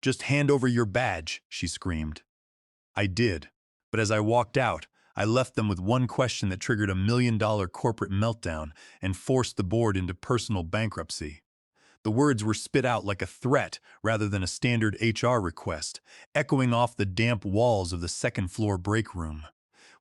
"Just hand over your badge," she screamed. I did, but as I walked out, I left them with one question that triggered $1 million corporate meltdown and forced the board into personal bankruptcy. The words were spit out like a threat rather than a standard HR request, echoing off the damp walls of the second-floor break room.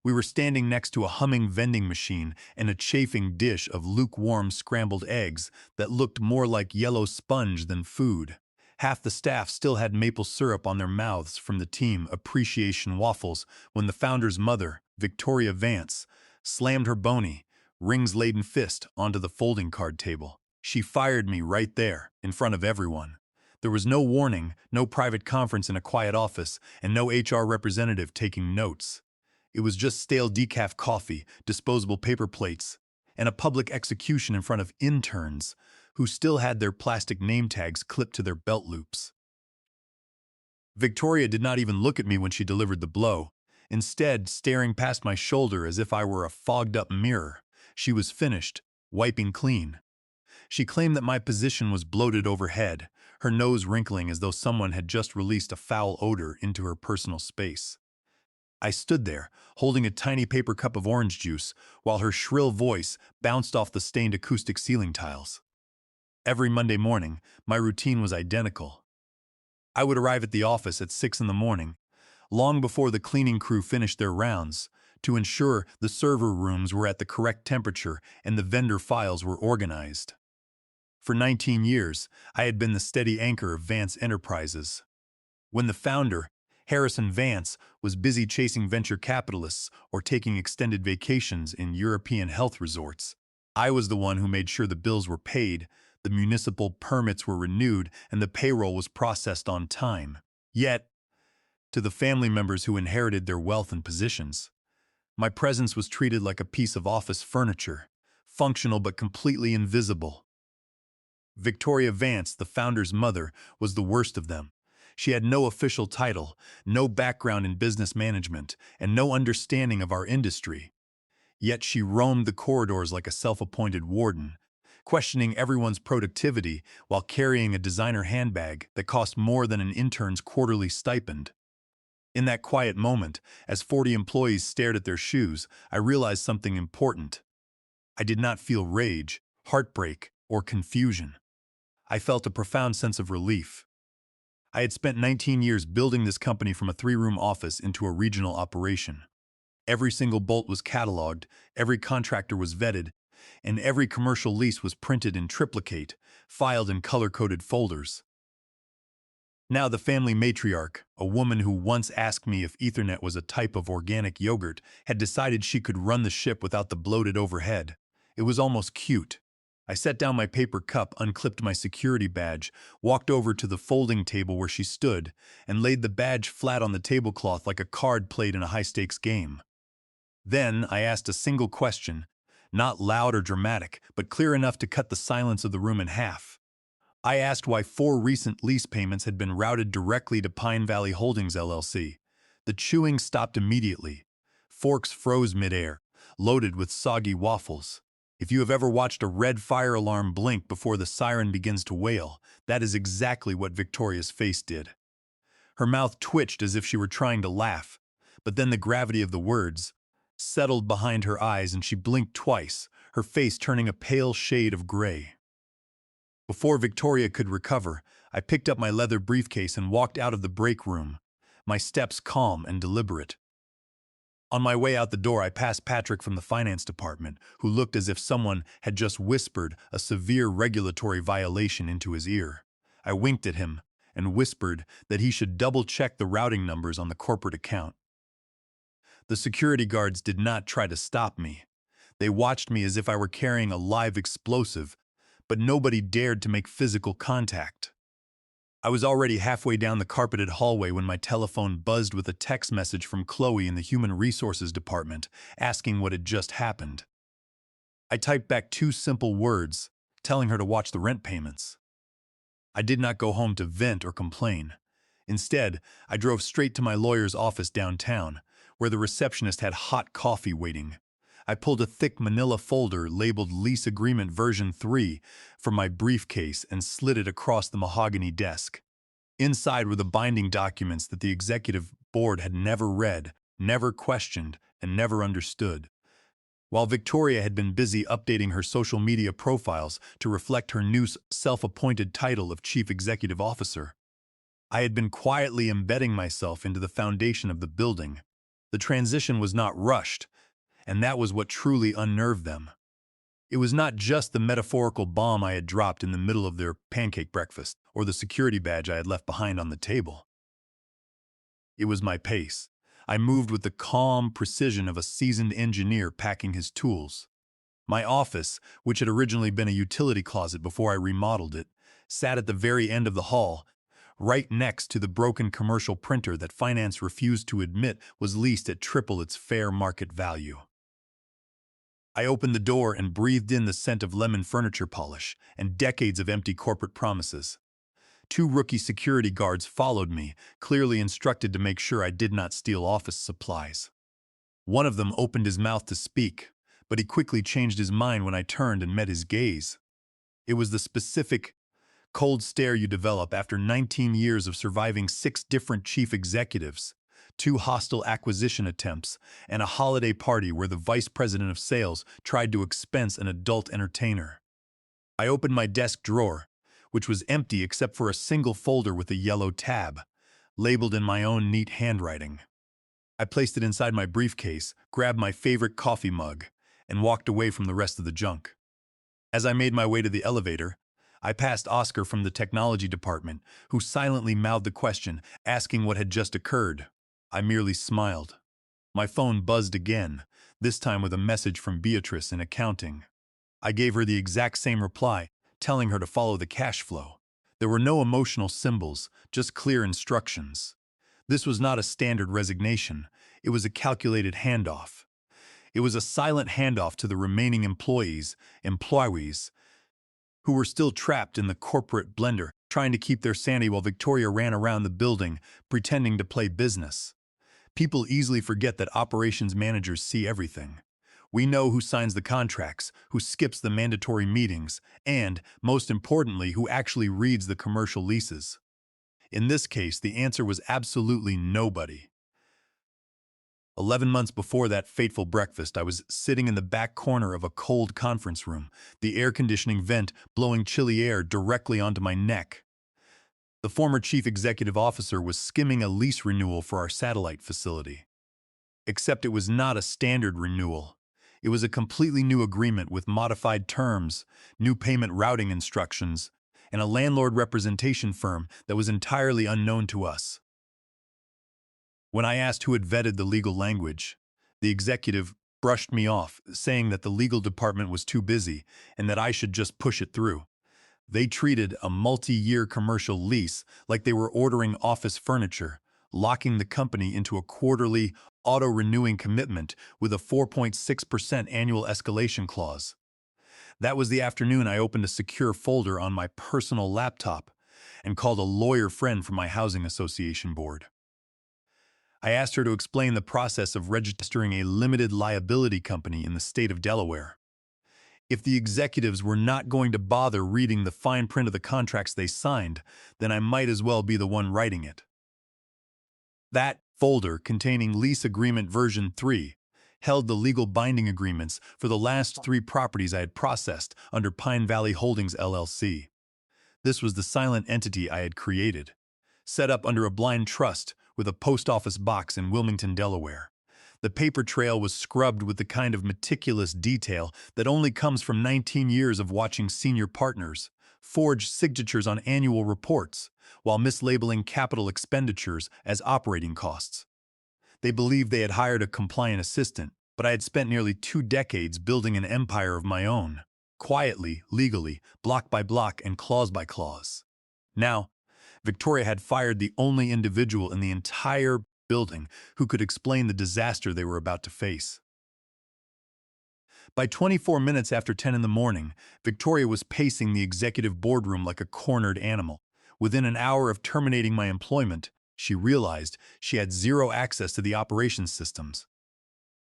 We were standing next to a humming vending machine and a chafing dish of lukewarm scrambled eggs that looked more like yellow sponge than food. Half the staff still had maple syrup on their mouths from the team appreciation waffles when the founder's mother, Victoria Vance, slammed her bony, rings-laden fist onto the folding card table. She fired me right there, in front of everyone. There was no warning, no private conference in a quiet office, and no HR representative taking notes. It was just stale decaf coffee, disposable paper plates, and a public execution in front of interns who still had their plastic name tags clipped to their belt loops. Victoria did not even look at me when she delivered the blow, instead staring past my shoulder as if I were a fogged-up mirror. She was finished, wiping clean. She claimed that my position was bloated overhead, her nose wrinkling as though someone had just released a foul odor into her personal space. I stood there, holding a tiny paper cup of orange juice, while her shrill voice bounced off the stained acoustic ceiling tiles. Every Monday morning, my routine was identical. I would arrive at the office at 6 in the morning, long before the cleaning crew finished their rounds, to ensure the server rooms were at the correct temperature and the vendor files were organized. For 19 years, I had been the steady anchor of Vance Enterprises. When the founder, Harrison Vance, was busy chasing venture capitalists or taking extended vacations in European health resorts, I was the one who made sure the bills were paid, the municipal permits were renewed, and the payroll was processed on time. Yet, to the family members who inherited their wealth and positions, my presence was treated like a piece of office furniture, functional but completely invisible. Victoria Vance, the founder's mother, was the worst of them. She had no official title, no background in business management, and no understanding of our industry. Yet she roamed the corridors like a self-appointed warden, questioning everyone's productivity while carrying a designer handbag that cost more than an intern's quarterly stipend. In that quiet moment, as 40 employees stared at their shoes, I realized something important. I did not feel rage, heartbreak, or confusion. I felt a profound sense of relief. I had spent 19 years building this company from a 3-room office into a regional operation. Every single bolt was cataloged, every contractor was vetted, and every commercial lease was printed in triplicate, filed in color-coded folders. Now the family matriarch, a woman who once asked me if Ethernet was a type of organic yogurt, had decided she could run the ship without the bloated overhead. It was almost cute. I set down my paper cup, unclipped my security badge, walked over to the folding table where she stood, and laid the badge flat on the tablecloth like a card played in a high-stakes game. Then I asked a single question, not loud or dramatic, but clear enough to cut the silence of the room in half. I asked why 4 recent lease payments had been routed directly to Pine Valley Holdings LLC. The chewing stopped immediately. Forks froze midair, loaded with soggy waffles. If you have ever watched a red fire alarm blink before the siren begins to wail, that is exactly what Victoria's face did. Her mouth twitched as if she were trying to laugh, but then the gravity of the words settled behind her eyes and she blinked twice, her face turning a pale shade of gray. Before Victoria could recover, I picked up my leather briefcase and walked out of the break room, my steps calm and deliberate. On my way out the door, I passed Patrick from the finance department, who looked as if someone had just whispered a severe regulatory violation into his ear. I winked at him and whispered that he should double-check the routing numbers on the corporate account. The security guards did not try to stop me. They watched me as if I were carrying a live explosive, but nobody dared to make physical contact. I was already halfway down the carpeted hallway when my telephone buzzed with a text message from Chloe in the Human Resources Department, asking what had just happened. I typed back 2 simple words, telling her to watch the rent payments. I did not go home to vent or complain. Instead, I drove straight to my lawyer's office downtown, where the receptionist had hot coffee waiting. I pulled a thick manila folder labeled Lease Agreement Version 3 from my briefcase and slid it across the mahogany desk. Inside were the binding documents that the executive board had never read, never questioned, and never understood. While Victoria had been busy updating her social media profiles to reflect her new self-appointed title of Chief Executive Officer, I had been quietly embedding myself into the foundation of the building. The transition was not rushed, and that was what truly unnerved them. It was not just the metaphorical bomb I had dropped in the middle of their pancake breakfast, or the security badge I had left behind on the table. It was my pace. I moved with the calm precision of a seasoned engineer packing his tools. My office, which had originally been a utility closet before I remodeled it, sat at the very end of the hall, right next to the broken commercial printer that finance refused to admit was leased at triple its fair market value. I opened the door and breathed in the scent of lemon furniture polish and decades of empty corporate promises. Two rookie security guards followed me, clearly instructed to make sure I did not steal office supplies. One of them opened his mouth to speak, but he quickly changed his mind when I turned and met his gaze. It was the specific, cold stare you develop after 19 years of surviving 6 different chief executives, 2 hostile acquisition attempts, and a holiday party where the vice president of sales tried to expense an adult entertainer. I opened my desk drawer, which was empty except for a single folder with a yellow tab, labeled in my own neat handwriting. I placed it inside my briefcase, grabbed my favorite coffee mug, and walked away from the rest of the junk. As I made my way to the elevator, I passed Oscar from the technology department, who silently mouthed the question, asking what had just occurred. I merely smiled. My phone buzzed again, this time with a message from Beatrice in accounting. I gave her the exact same reply, telling her to follow the cash flow. There were no emotional symbols, just clear instructions. This was not a standard resignation. It was a calculated handoff. It was a silent handoff to the remaining employees, who were still trapped in the corporate blender, trying to keep their sanity while Victoria ran around the building, pretending to play business. People easily forget that operations managers see everything. We know who signs the contracts, who skips the mandatory meetings, and, most importantly, who actually reads the commercial leases. In this case, the answer was absolutely nobody. 11 months before that fateful breakfast, I was sitting in the back corner of a cold conference room, the air conditioning vent blowing chilly air directly onto my neck. The former chief executive officer was skimming a lease renewal for our satellite facility. Except it was not a standard renewal. It was a completely new agreement with modified terms, new payment routing instructions, and a landlord representation firm that was entirely unknown to us. When I asked who had vetted the legal language, the executive brushed me off, saying that the legal department was too busy and that I should just push it through. They treated a multi-year commercial lease like they were ordering office furniture, locking the company into a quarterly, auto-renewing commitment with a 4.6% annual escalation clause. That was the afternoon I opened a secure folder on my personal laptop and called a lawyer friend from my housing association board. I asked her to explain the process of registering a limited liability company in the state of Delaware. If the executives were not going to bother reading the fine print of the contracts they signed, then I might as well be the one writing it. That folder, containing Lease Agreement Version 3, held the legal binding agreements for the last 3 properties I had processed under Pine Valley Holdings LLC. This was the silent entity I had created, set up under a blind trust with a post office box in Wilmington, Delaware. The paper trail was scrubbed with the kind of meticulous detail that only comes from 19 years of watching senior partners forge signatures on annual reports while mislabeling capital expenditures as operating costs. They believed they had hired a compliant assistant, but I had spent nearly 2 decades building an empire of my own, quietly, legally, block by block and clause by clause. Now, Victoria had fired the only individual in the entire building who could explain the disaster they were about to face. By 24 minutes after 10 in the morning, Victoria was pacing the executive boardroom like a cornered animal. Within an hour of terminating my employment, she realized she had zero access to the operations systems.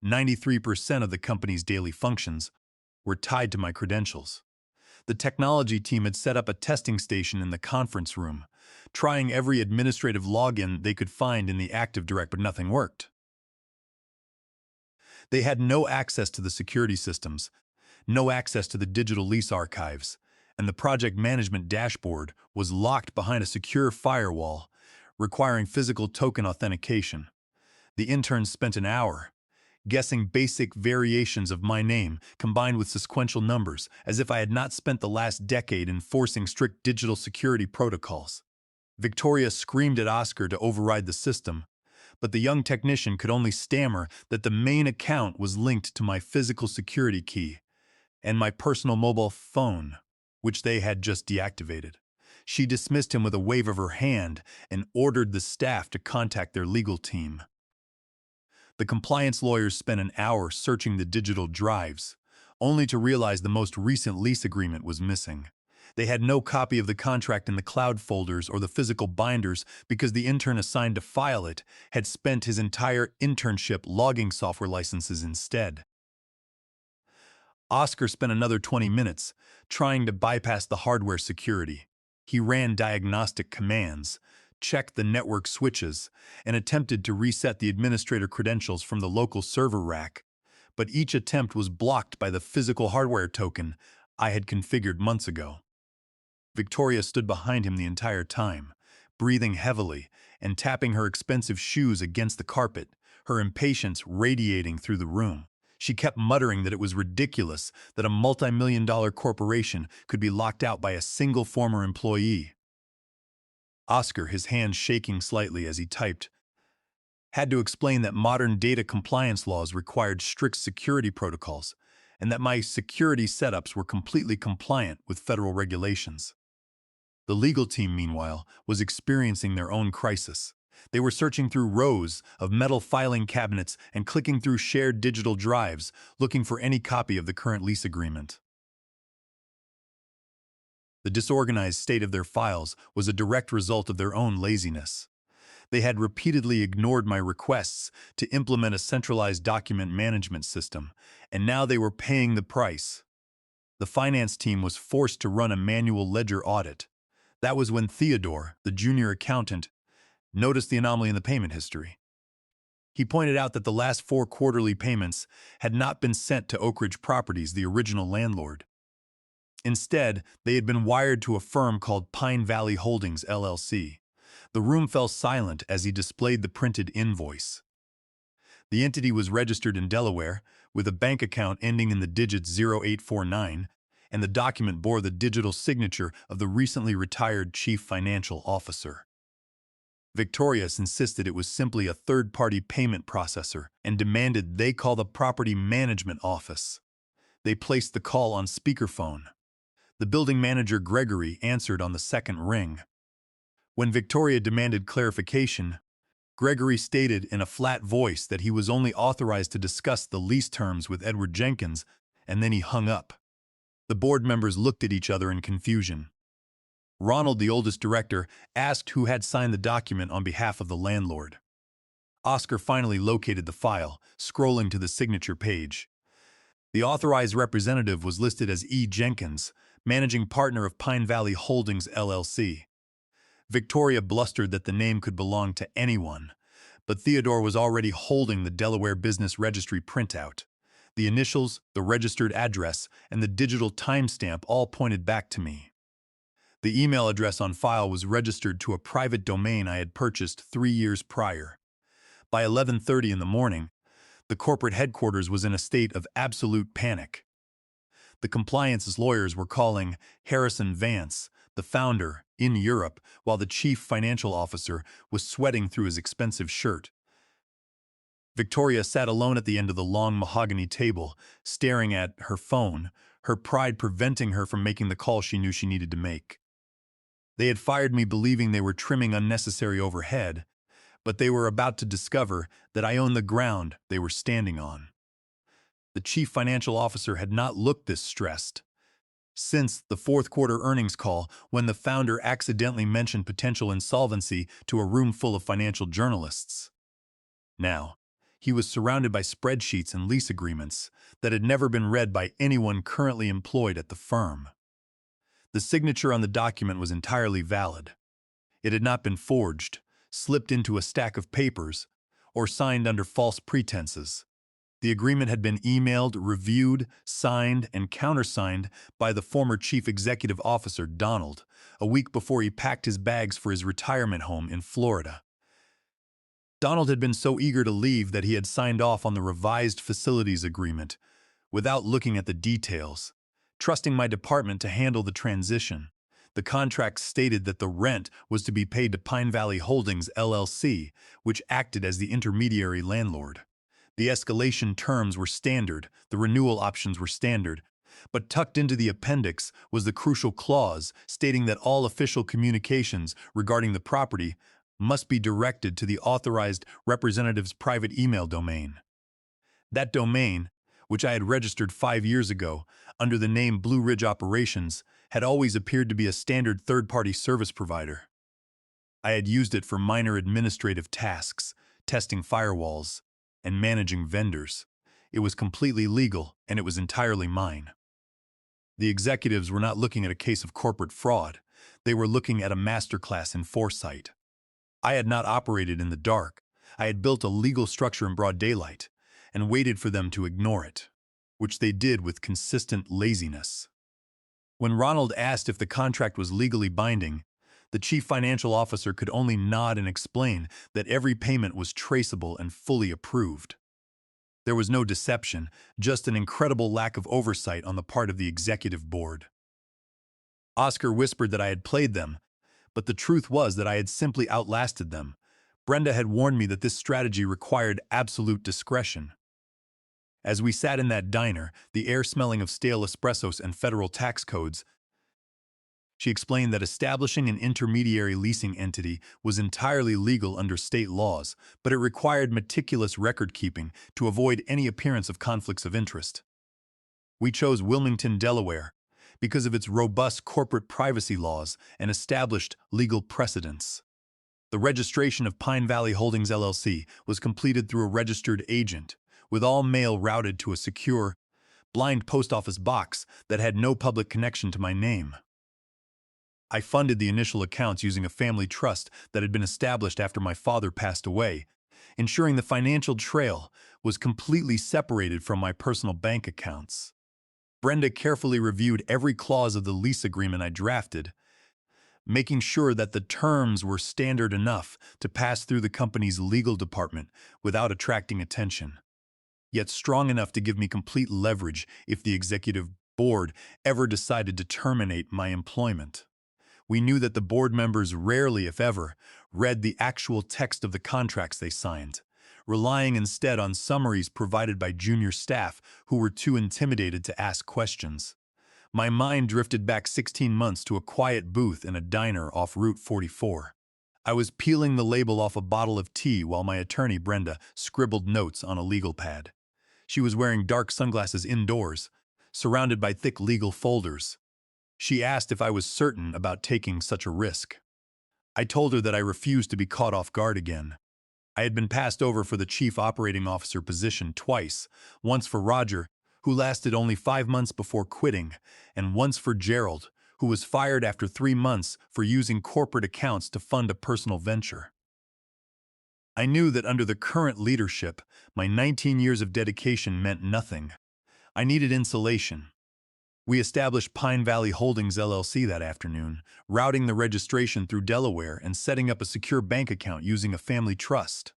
93% of the company's daily functions were tied to my credentials. The technology team had set up a testing station in the conference room, trying every administrative login they could find in the Active Direct, but nothing worked. They had no access to the security systems, no access to the digital lease archives, and the project management dashboard was locked behind a secure firewall, requiring physical token authentication. The interns spent an hour guessing basic variations of my name combined with sequential numbers, as if I had not spent the last decade enforcing strict digital security protocols. Victoria screamed at Oscar to override the system, but the young technician could only stammer that the main account was linked to my physical security key and my personal mobile phone, which they had just deactivated. She dismissed him with a wave of her hand and ordered the staff to contact their legal team. The compliance lawyers spent an hour searching the digital drives, only to realize the most recent lease agreement was missing. They had no copy of the contract in the cloud folders or the physical binders because the intern assigned to file it had spent his entire internship logging software licenses instead. Oscar spent another 20 minutes trying to bypass the hardware security. He ran diagnostic commands, checked the network switches, and attempted to reset the administrator credentials from the local server rack, but each attempt was blocked by the physical hardware token I had configured months ago. Victoria stood behind him the entire time, breathing heavily and tapping her expensive shoes against the carpet, her impatience radiating through the room. She kept muttering that it was ridiculous that a multi-million-dollar corporation could be locked out by a single former employee. Oscar, his hands shaking slightly as he typed, had to explain that modern data compliance laws required strict security protocols and that my security setups were completely compliant with federal regulations. The legal team, meanwhile, was experiencing their own crisis. They were searching through rows of metal filing cabinets and clicking through shared digital drives, looking for any copy of the current lease agreement. The disorganized state of their files was a direct result of their own laziness. They had repeatedly ignored my requests to implement a centralized document management system, and now they were paying the price. The finance team was forced to run a manual ledger audit. That was when Theodore, the junior accountant, noticed the anomaly in the payment history. He pointed out that the last 4 quarterly payments had not been sent to Oak Ridge Properties, the original landlord. Instead, they had been wired to a firm called Pine Valley Holdings, LLC. The room fell silent as he displayed the printed invoice. The entity was registered in Delaware, with a bank account ending in the digit 0849, and the document bore the digital signature of the recently retired chief financial officer. Victorious insisted it was simply a third-party payment processor and demanded they call the property management office. They placed the call on speakerphone. The building manager, Gregory, answered on the second ring. When Victoria demanded clarification, Gregory stated in a flat voice that he was only authorized to discuss the lease terms with Edward Jenkins, and then he hung up. The board members looked at each other in confusion. Ronald, the oldest director, asked who had signed the document on behalf of the landlord. Oscar finally located the file, scrolling to the signature page. The authorized representative was listed as E. Jenkins, managing partner of Pine Valley Holdings, LLC. Victoria blustered that the name could belong to anyone, but Theodore was already holding the Delaware Business Registry printout. The initials, the registered address, and the digital timestamp all pointed back to me. The email address on file was registered to a private domain I had purchased 3 years prior. By 11:30 in the morning, the corporate headquarters was in a state of absolute panic. The compliance lawyers were calling Harrison Vance, the founder, in Europe, while the chief financial officer was sweating through his expensive shirt. Victoria sat alone at the end of the long mahogany table, staring at her phone, her pride preventing her from making the call she knew she needed to make. They had fired me believing they were trimming unnecessary overhead, but they were about to discover that I owned the ground they were standing on. The chief financial officer had not looked this stressed since the fourth quarter earnings call when the founder accidentally mentioned potential insolvency to a room full of financial journalists. Now, he was surrounded by spreadsheets and lease agreements that had never been read by anyone currently employed at the firm. The signature on the document was entirely valid. It had not been forged, slipped into a stack of papers, or signed under false pretenses. The agreement had been emailed, reviewed, signed, and countersigned by the former chief executive officer, Donald, a week before he packed his bags for his retirement home in Florida. Donald had been so eager to leave that he had signed off on the revised facilities agreement without looking at the details, trusting my department to handle the transition. The contract stated that the rent was to be paid to Pine Valley Holdings, LLC, which acted as the intermediary landlord. The escalation terms were standard, the renewal options were standard, but tucked into the appendix was the crucial clause stating that all official communications regarding the property must be directed to the authorized representative's private email domain. That domain, which I had registered 5 years ago under the name Blue Ridge Operations, had always appeared to be a standard third-party service provider. I had used it for minor administrative tasks, testing firewalls, and managing vendors. It was completely legal, and it was entirely mine. The executives were not looking at a case of corporate fraud. They were looking at a masterclass in foresight. I had not operated in the dark. I had built a legal structure in broad daylight and waited for them to ignore it, which they did with consistent laziness. When Ronald asked if the contract was legally binding, the chief financial officer could only nod and explain that every payment was traceable and fully approved. There was no deception, just an incredible lack of oversight on the part of the executive board. Oscar whispered that I had played them, but the truth was that I had simply outlasted them. Brenda had warned me that this strategy required absolute discretion. As we sat in that diner, the air smelling of stale espressos and federal tax codes, she explained that establishing an intermediary leasing entity was entirely legal under state laws, but it required meticulous record-keeping to avoid any appearance of conflicts of interest. We chose Wilmington, Delaware, because of its robust corporate privacy laws and established legal precedents. The registration of Pine Valley Holdings, LLC was completed through a registered agent, with all mail routed to a secure, blind post office box that had no public connection to my name. I funded the initial accounts using a family trust that had been established after my father passed away, ensuring the financial trail was completely separated from my personal bank accounts. Brenda carefully reviewed every clause of the lease agreement I drafted, making sure that the terms were standard enough to pass through the company's legal department without attracting attention, yet strong enough to give me complete leverage if the executive board ever decided to terminate my employment. We knew that the board members rarely, if ever, read the actual text of the contracts they signed, relying instead on summaries provided by junior staff who were too intimidated to ask questions. My mind drifted back 16 months to a quiet booth in a diner off Route 44. I was peeling the label off a bottle of tea while my attorney, Brenda, scribbled notes on a legal pad. She was wearing dark sunglasses indoors, surrounded by thick legal folders. She asked if I was certain about taking such a risk. I told her that I refused to be caught off guard again. I had been passed over for the chief operating officer position twice, once for Roger, who lasted only 5 months before quitting, and once for Gerald, who was fired after 3 months for using corporate accounts to fund a personal venture. I knew that under the current leadership, my 19 years of dedication meant nothing. I needed insulation. We established Pine Valley Holdings, LLC that afternoon, routing the registration through Delaware and setting up a secure bank account using a family trust.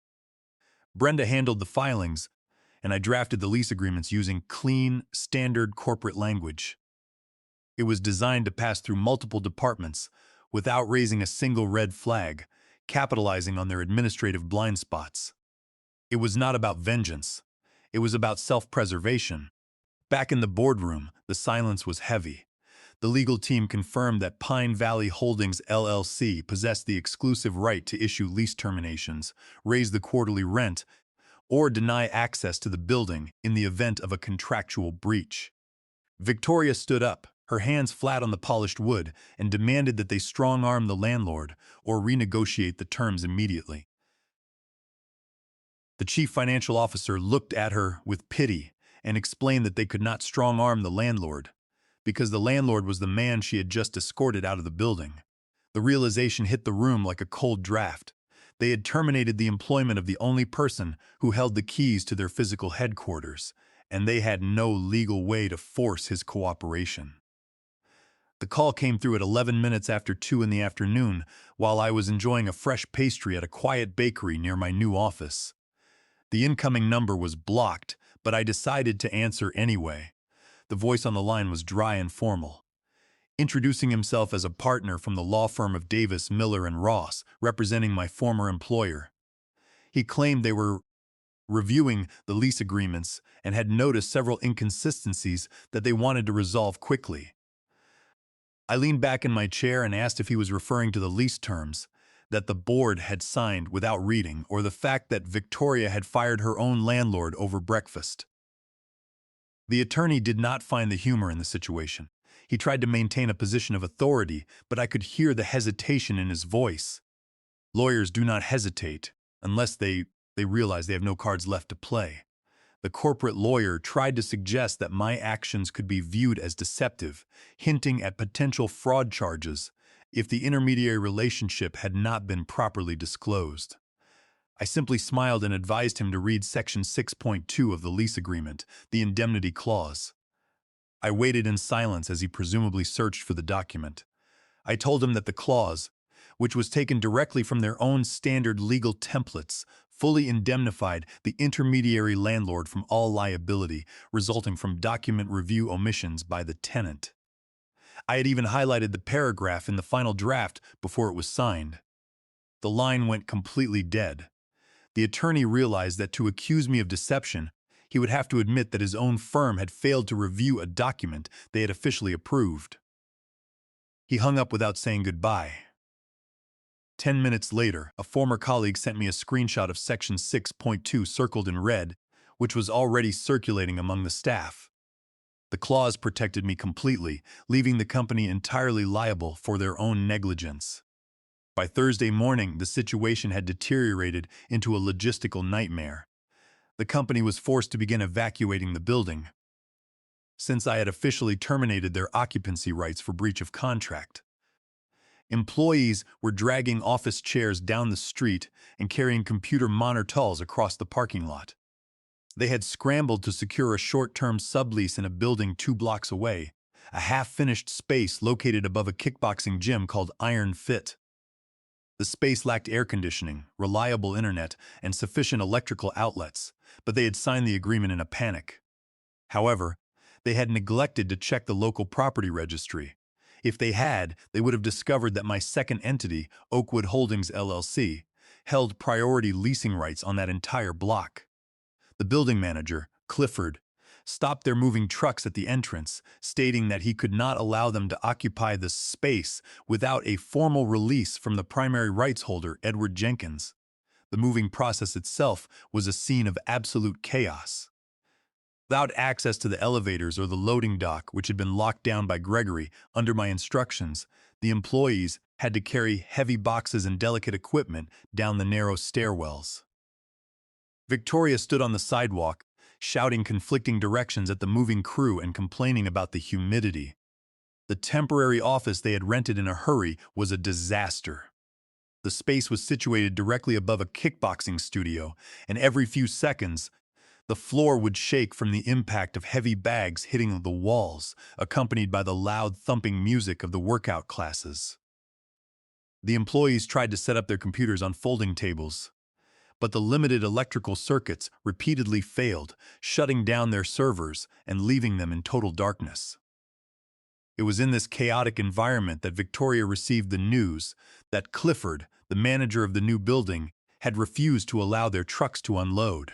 Brenda handled the filings, and I drafted the lease agreements using clean, standard corporate language. It was designed to pass through multiple departments without raising a single red flag, capitalizing on their administrative blind spots. It was not about vengeance. It was about self-preservation. Back in the boardroom, the silence was heavy. The legal team confirmed that Pine Valley Holdings, LLC possessed the exclusive right to issue lease terminations, raise the quarterly rent, or deny access to the building in the event of a contractual breach. Victoria stood up, her hands flat on the polished wood, and demanded that they strong-arm the landlord or renegotiate the terms immediately. The chief financial officer looked at her with pity and explained that they could not strong-arm the landlord, because the landlord was the man she had just escorted out of the building. The realization hit the room like a cold draft. They had terminated the employment of the only person who held the keys to their physical headquarters, and they had no legal way to force his cooperation. The call came through at 11 minutes after 2 in the afternoon while I was enjoying a fresh pastry at a quiet bakery near my new office. The incoming number was blocked, but I decided to answer anyway. The voice on the line was dry and formal, introducing himself as a partner from the law firm of Davis, Miller, and Ross, representing my former employer. He claimed they were reviewing the lease agreements and had noticed several inconsistencies that they wanted to resolve quickly. I leaned back in my chair and asked if he was referring to the lease terms that the board had signed without reading, or the fact that Victoria had fired her own landlord over breakfast. The attorney did not find the humor in the situation. He tried to maintain a position of authority, but I could hear the hesitation in his voice. Lawyers do not hesitate unless they realize they have no cards left to play. The corporate lawyer tried to suggest that my actions could be viewed as deceptive, hinting at potential fraud charges if the intermediary relationship had not been properly disclosed. I simply smiled and advised him to read Section 6.2 of the lease agreement, the indemnity clause. I waited in silence as he presumably searched for the document. I told him that the clause, which was taken directly from their own standard legal templates, fully indemnified the intermediary landlord from all liability resulting from document review omissions by the tenant. I had even highlighted the paragraph in the final draft before it was signed. The line went completely dead. The attorney realized that to accuse me of deception, he would have to admit that his own firm had failed to review a document they had officially approved. He hung up without saying goodbye. 10 minutes later, a former colleague sent me a screenshot of Section 6.2 circled in red, which was already circulating among the staff. The clause protected me completely, leaving the company entirely liable for their own negligence. By Thursday morning, the situation had deteriorated into a logistical nightmare. The company was forced to begin evacuating the building, since I had officially terminated their occupancy rights for breach of contract. Employees were dragging office chairs down the street and carrying computer monitors across the parking lot. They had scrambled to secure a short-term sublease in a building 2 blocks away, a half-finished space located above a kickboxing gym called Iron Fit. The space lacked air conditioning, reliable internet, and sufficient electrical outlets, but they had signed the agreement in a panic. However, they had neglected to check the local property registry. If they had, they would have discovered that my second entity, Oakwood Holdings LLC, held priority leasing rights on that entire block. The building manager, Clifford, stopped their moving trucks at the entrance, stating that he could not allow them to occupy the space without a formal release from the primary rights holder, Edward Jenkins. The moving process itself was a scene of absolute chaos. Without access to the elevators or the loading dock, which had been locked down by Gregory under my instructions, the employees had to carry heavy boxes and delicate equipment down the narrow stairwells. Victoria stood on the sidewalk, shouting conflicting directions at the moving crew and complaining about the humidity. The temporary office they had rented in a hurry was a disaster. The space was situated directly above a kickboxing studio, and every few seconds, the floor would shake from the impact of heavy bags hitting the walls, accompanied by the loud thumping music of the workout classes. The employees tried to set up their computers on folding tables, but the limited electrical circuits repeatedly failed, shutting down their servers and leaving them in total darkness. It was in this chaotic environment that Victoria received the news that Clifford, the manager of the new building, had refused to allow their trucks to unload.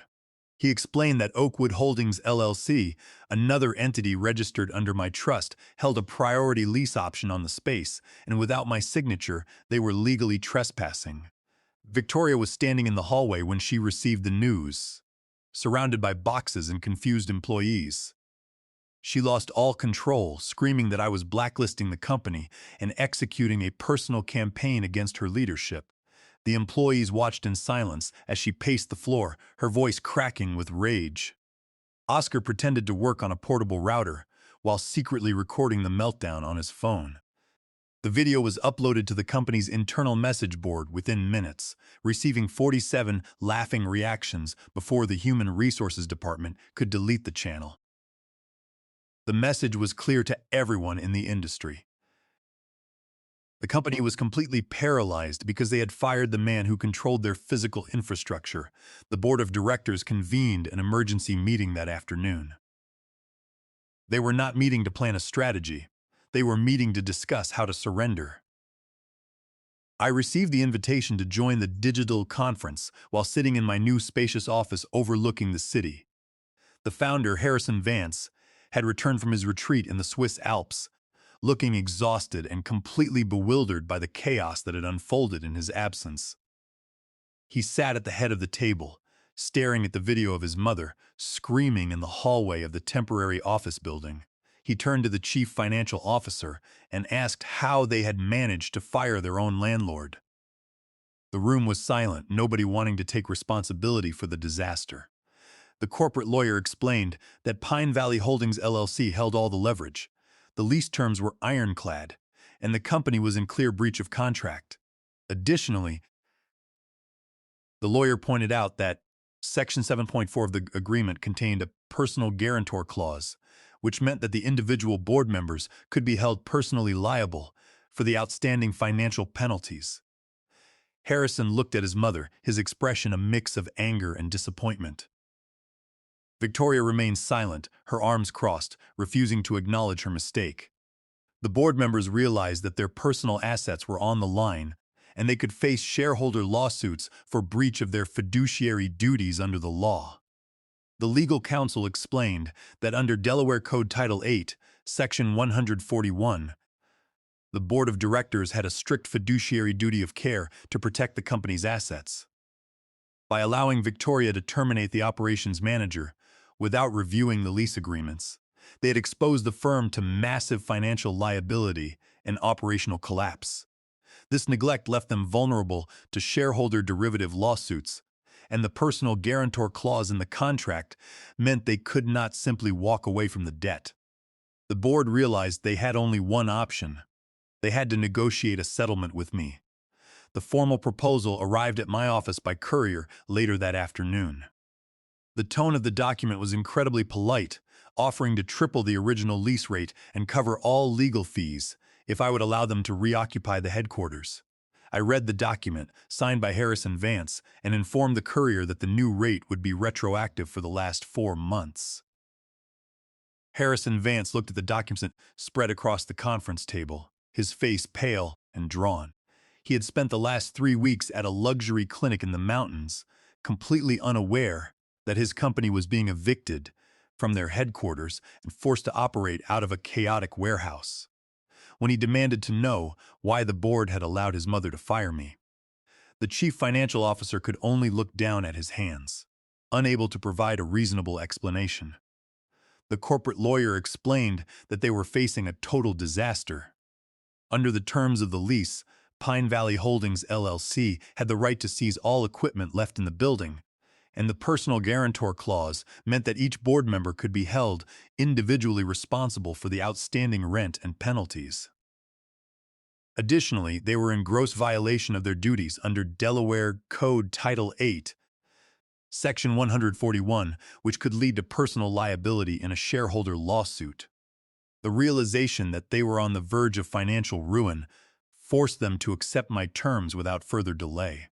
He explained that Oakwood Holdings LLC, another entity registered under my trust, held a priority lease option on the space, and without my signature, they were legally trespassing. Victoria was standing in the hallway when she received the news, surrounded by boxes and confused employees. She lost all control, screaming that I was blacklisting the company and executing a personal campaign against her leadership. The employees watched in silence as she paced the floor, her voice cracking with rage. Oscar pretended to work on a portable router while secretly recording the meltdown on his phone. The video was uploaded to the company's internal message board within minutes, receiving 47 laughing reactions before the Human Resources Department could delete the channel. The message was clear to everyone in the industry. The company was completely paralyzed because they had fired the man who controlled their physical infrastructure. The board of directors convened an emergency meeting that afternoon. They were not meeting to plan a strategy. They were meeting to discuss how to surrender. I received the invitation to join the digital conference while sitting in my new spacious office overlooking the city. The founder, Harrison Vance, had returned from his retreat in the Swiss Alps, looking exhausted and completely bewildered by the chaos that had unfolded in his absence. He sat at the head of the table, staring at the video of his mother, screaming in the hallway of the temporary office building. He turned to the chief financial officer and asked how they had managed to fire their own landlord. The room was silent, nobody wanting to take responsibility for the disaster. The corporate lawyer explained that Pine Valley Holdings LLC held all the leverage. The lease terms were ironclad, and the company was in clear breach of contract. Additionally, the lawyer pointed out that Section 7.4 of the agreement contained a personal guarantor clause, which meant that the individual board members could be held personally liable for the outstanding financial penalties. Harrison looked at his mother, his expression a mix of anger and disappointment. Victoria remained silent, her arms crossed, refusing to acknowledge her mistake. The board members realized that their personal assets were on the line, and they could face shareholder lawsuits for breach of their fiduciary duties under the law. The legal counsel explained that under Delaware Code Title 8, Section 141, the board of directors had a strict fiduciary duty of care to protect the company's assets. By allowing Victoria to terminate the operations manager without reviewing the lease agreements, they had exposed the firm to massive financial liability and operational collapse. This neglect left them vulnerable to shareholder derivative lawsuits, and the personal guarantor clause in the contract meant they could not simply walk away from the debt. The board realized they had only one option. They had to negotiate a settlement with me. The formal proposal arrived at my office by courier later that afternoon. The tone of the document was incredibly polite, offering to triple the original lease rate and cover all legal fees if I would allow them to reoccupy the headquarters. I read the document, signed by Harrison Vance, and informed the courier that the new rate would be retroactive for the last 4 months. Harrison Vance looked at the document spread across the conference table, his face pale and drawn. He had spent the last 3 weeks at a luxury clinic in the mountains, completely unaware that his company was being evicted from their headquarters and forced to operate out of a chaotic warehouse. When he demanded to know why the board had allowed his mother to fire me, the chief financial officer could only look down at his hands, unable to provide a reasonable explanation. The corporate lawyer explained that they were facing a total disaster. Under the terms of the lease, Pine Valley Holdings LLC had the right to seize all equipment left in the building, and the personal guarantor clause meant that each board member could be held individually responsible for the outstanding rent and penalties. Additionally, they were in gross violation of their duties under Delaware Code Title 8, Section 141, which could lead to personal liability in a shareholder lawsuit. The realization that they were on the verge of financial ruin forced them to accept my terms without further delay.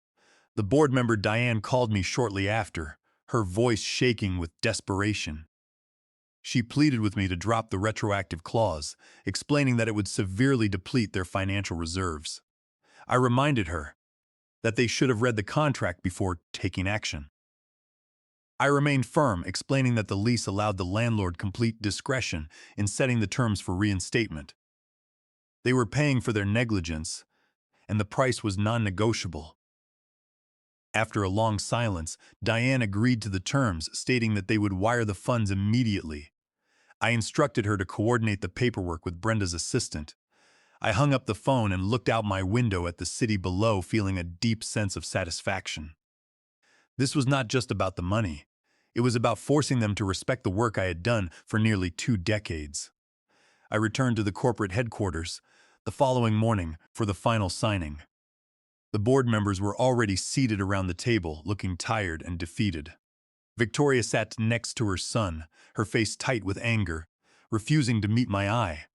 The board member Diane called me shortly after, her voice shaking with desperation. She pleaded with me to drop the retroactive clause, explaining that it would severely deplete their financial reserves. I reminded her that they should have read the contract before taking action. I remained firm, explaining that the lease allowed the landlord complete discretion in setting the terms for reinstatement. They were paying for their negligence, and the price was non-negotiable. After a long silence, Diane agreed to the terms, stating that they would wire the funds immediately. I instructed her to coordinate the paperwork with Brenda's assistant. I hung up the phone and looked out my window at the city below, feeling a deep sense of satisfaction. This was not just about the money. It was about forcing them to respect the work I had done for nearly 2 decades. I returned to the corporate headquarters, The following morning, for the final signing, the board members were already seated around the table, looking tired and defeated. Victoria sat next to her son, her face tight with anger, refusing to meet my eye.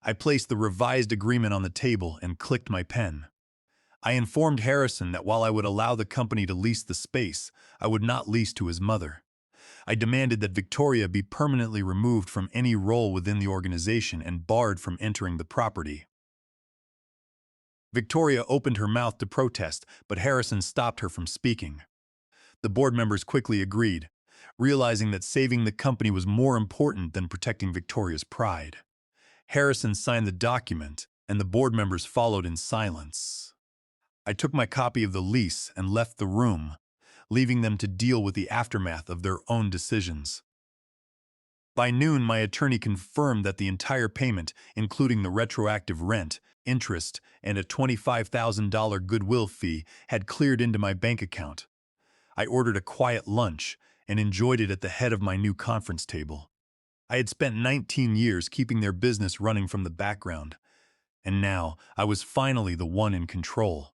I placed the revised agreement on the table and clicked my pen. I informed Harrison that while I would allow the company to lease the space, I would not lease to his mother. I demanded that Victoria be permanently removed from any role within the organization and barred from entering the property. Victoria opened her mouth to protest, but Harrison stopped her from speaking. The board members quickly agreed, realizing that saving the company was more important than protecting Victoria's pride. Harrison signed the document, and the board members followed in silence. I took my copy of the lease and left the room, leaving them to deal with the aftermath of their own decisions. By noon, my attorney confirmed that the entire payment, including the retroactive rent, interest, and a $25,000 goodwill fee, had cleared into my bank account. I ordered a quiet lunch and enjoyed it at the head of my new conference table. I had spent 19 years keeping their business running from the background, and now I was finally the one in control.